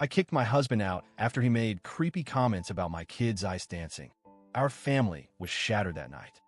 I kicked my husband out after he made creepy comments about my kids ice dancing. Our family was shattered that night.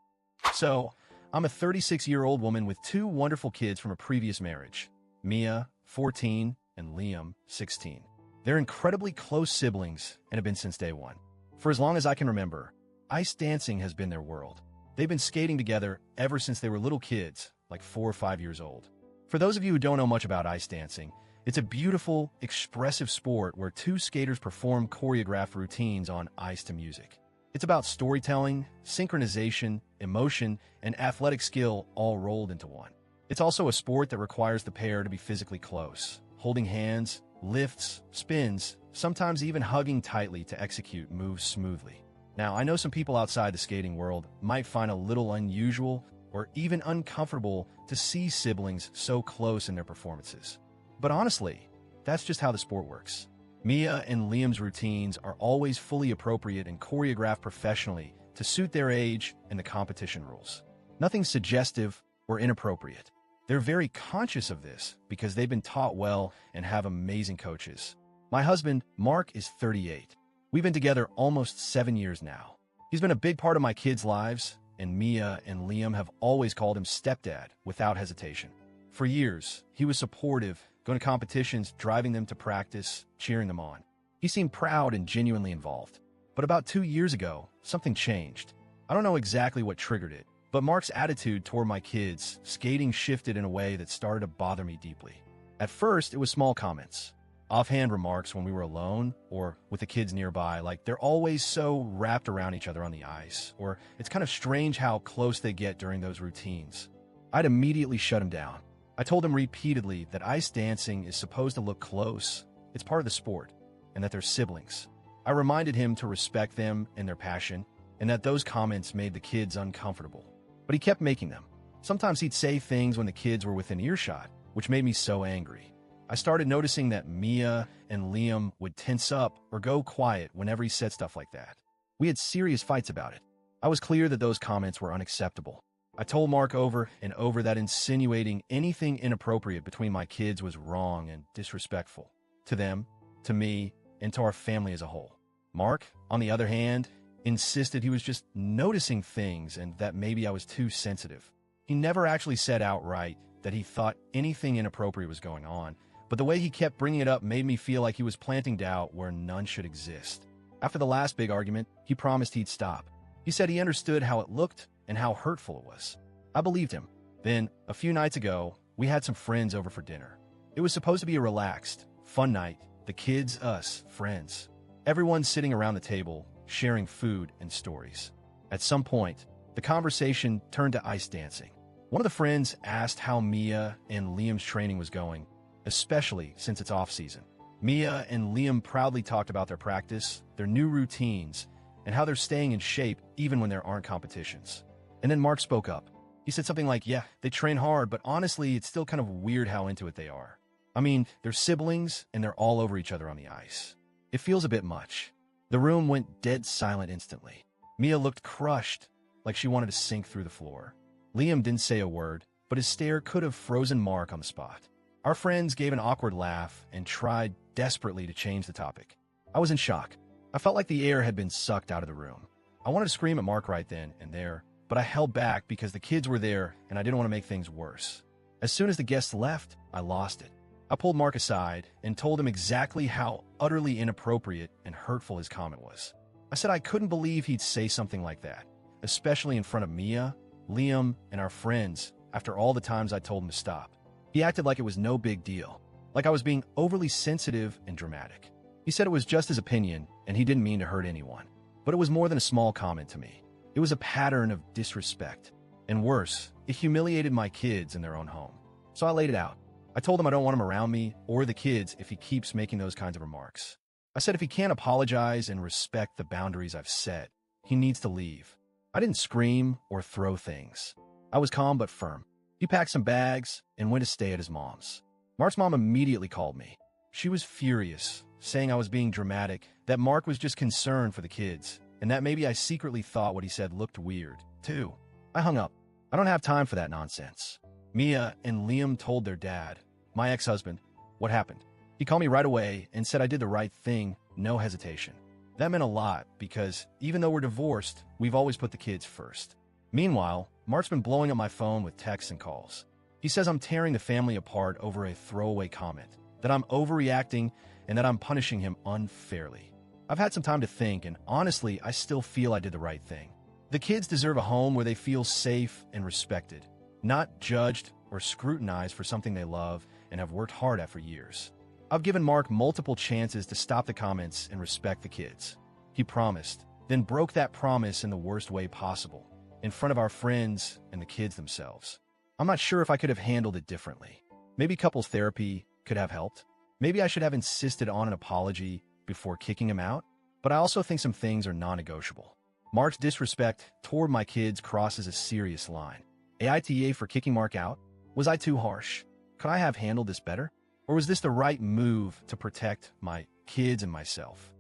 So, I'm a 36-year-old woman with two wonderful kids from a previous marriage, Mia, 14, and Liam, 16. They're incredibly close siblings and have been since day one. For as long as I can remember, ice dancing has been their world. They've been skating together ever since they were little kids, like 4 or 5 years old. For those of you who don't know much about ice dancing, it's a beautiful, expressive sport where two skaters perform choreographed routines on ice to music. It's about storytelling, synchronization, emotion, and athletic skill all rolled into one. It's also a sport that requires the pair to be physically close, holding hands, lifts, spins, sometimes even hugging tightly to execute moves smoothly. Now, I know some people outside the skating world might find a little unusual or even uncomfortable to see siblings so close in their performances. But honestly, that's just how the sport works. Mia and Liam's routines are always fully appropriate and choreographed professionally to suit their age and the competition rules. Nothing suggestive or inappropriate. They're very conscious of this because they've been taught well and have amazing coaches. My husband, Mark, is 38. We've been together almost 7 years now. He's been a big part of my kids' lives, and Mia and Liam have always called him stepdad without hesitation. For years, he was supportive, going to competitions, driving them to practice, cheering them on. He seemed proud and genuinely involved. But about 2 years ago, something changed. I don't know exactly what triggered it, but Mark's attitude toward my kids' skating shifted in a way that started to bother me deeply. At first, it was small comments. Offhand remarks when we were alone or with the kids nearby, like they're always so wrapped around each other on the ice, or it's kind of strange how close they get during those routines. I'd immediately shut him down. I told him repeatedly that ice dancing is supposed to look close, it's part of the sport, and that they're siblings. I reminded him to respect them and their passion, and that those comments made the kids uncomfortable. But he kept making them. Sometimes he'd say things when the kids were within earshot, which made me so angry. I started noticing that Mia and Liam would tense up or go quiet whenever he said stuff like that. We had serious fights about it. I was clear that those comments were unacceptable. I told Mark over and over that insinuating anything inappropriate between my kids was wrong and disrespectful. To them, to me, and to our family as a whole. Mark, on the other hand, insisted he was just noticing things and that maybe I was too sensitive. He never actually said outright that he thought anything inappropriate was going on, but the way he kept bringing it up made me feel like he was planting doubt where none should exist. After the last big argument, he promised he'd stop. He said he understood how it looked and how hurtful it was. I believed him. Then, a few nights ago, we had some friends over for dinner. It was supposed to be a relaxed, fun night. The kids, us, friends. Everyone sitting around the table, sharing food and stories. At some point, the conversation turned to ice dancing. One of the friends asked how Mia and Liam's training was going, especially since it's off-season. Mia and Liam proudly talked about their practice, their new routines, and how they're staying in shape even when there aren't competitions. And then Mark spoke up. He said something like, yeah, they train hard, but honestly, it's still kind of weird how into it they are. I mean, they're siblings, and they're all over each other on the ice. It feels a bit much. The room went dead silent instantly. Mia looked crushed, like she wanted to sink through the floor. Liam didn't say a word, but his stare could have frozen Mark on the spot. Our friends gave an awkward laugh and tried desperately to change the topic. I was in shock. I felt like the air had been sucked out of the room. I wanted to scream at Mark right then and there, but I held back because the kids were there and I didn't want to make things worse. As soon as the guests left, I lost it. I pulled Mark aside and told him exactly how utterly inappropriate and hurtful his comment was. I said I couldn't believe he'd say something like that, especially in front of Mia, Liam, and our friends after all the times I told him to stop. He acted like it was no big deal, like I was being overly sensitive and dramatic. He said it was just his opinion and he didn't mean to hurt anyone. But it was more than a small comment to me. It was a pattern of disrespect. And worse, it humiliated my kids in their own home. So I laid it out. I told him I don't want him around me or the kids if he keeps making those kinds of remarks. I said if he can't apologize and respect the boundaries I've set, he needs to leave. I didn't scream or throw things. I was calm but firm. He packed some bags and went to stay at his mom's. Mark's mom immediately called me. She was furious, saying I was being dramatic, that Mark was just concerned for the kids, and that maybe I secretly thought what he said looked weird, too. I hung up. I don't have time for that nonsense. Mia and Liam told their dad, my ex-husband, what happened. He called me right away and said I did the right thing, no hesitation. That meant a lot because even though we're divorced, we've always put the kids first. Meanwhile, Mark's been blowing up my phone with texts and calls. He says I'm tearing the family apart over a throwaway comment, that I'm overreacting, and that I'm punishing him unfairly. I've had some time to think, and honestly, I still feel I did the right thing. The kids deserve a home where they feel safe and respected, not judged or scrutinized for something they love and have worked hard at for years. I've given Mark multiple chances to stop the comments and respect the kids. He promised, then broke that promise in the worst way possible, in front of our friends and the kids themselves. I'm not sure if I could have handled it differently. Maybe couples therapy could have helped. Maybe I should have insisted on an apology before kicking him out. But I also think some things are non-negotiable. Mark's disrespect toward my kids crosses a serious line. AITA for kicking Mark out? Was I too harsh? Could I have handled this better? Or was this the right move to protect my kids and myself?